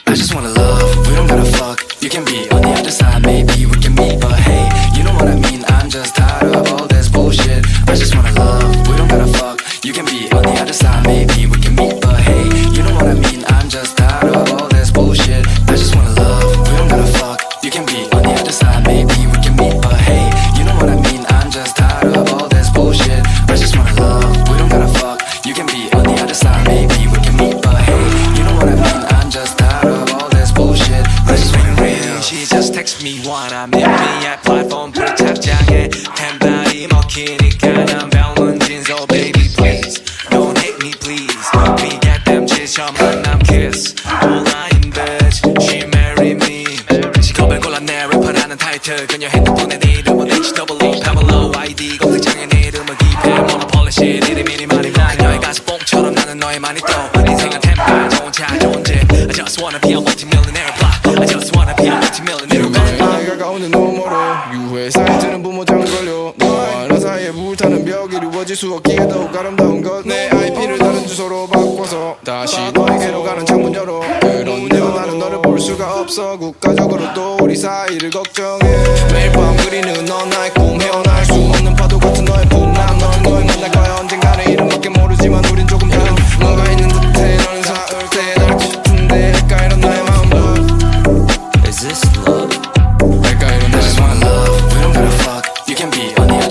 I just wanna love, we don't gotta fuck. You can be on the other side, maybe we can meet. But hey, you know what I mean, I'm just tired of all this bullshit. I just wanna love, we don't gotta fuck. You can be on the other side, maybe we can meet. But hey, you know what I mean, I'm just tired of all this bullshit. I just wanna love, we don't gotta fuck. You can be on the other side, maybe we can meet. But hey, you know what I mean, I'm just tired of all this bullshit. I just wanna love, we don't gotta fuck. You can be on the other side, maybe we can meet. But hey, you know what I mean, I'm just tired of all this bullshit. I just wanna real. She just text me wanna meet me at platform 불착장에 템발이 먹히니까 난 병원진. So baby please don't hate me please. We got them 지쳐 만남 kiss. Online bitch she marry me. 직업을 골랐네 래퍼라는 타이틀. 그녀 핸드폰에 네 이름은 HWE Pamela ID 검색창에 네 이름을 기입해. Monopoly shit 이름이 많이 나. 그녀의 가슴뽕처럼 나는 너의 많이 떠. 인생은 템발 좋은 차 좋은 집. I just wanna be a multi-millionaire block. I just wanna be a multi-millionaire block. 나이가 오는 너머로 유해 사이트는 부모장 걸려. 너와 나 사이에 불타는 벽이 이루어질 수 없기에 더욱 아름다운 것. 내 IP를 다른 주소로 바꿔서 다시 너에게로 가는 창문 열어. 그런데도 나는 너를 볼 수가 없어. 국가적으로 또 우리 사이를 걱정해. 매일 밤 그리는 넌 나의 꿈. 헤어날 수 없는 파도 같은 너의 품. 난 너의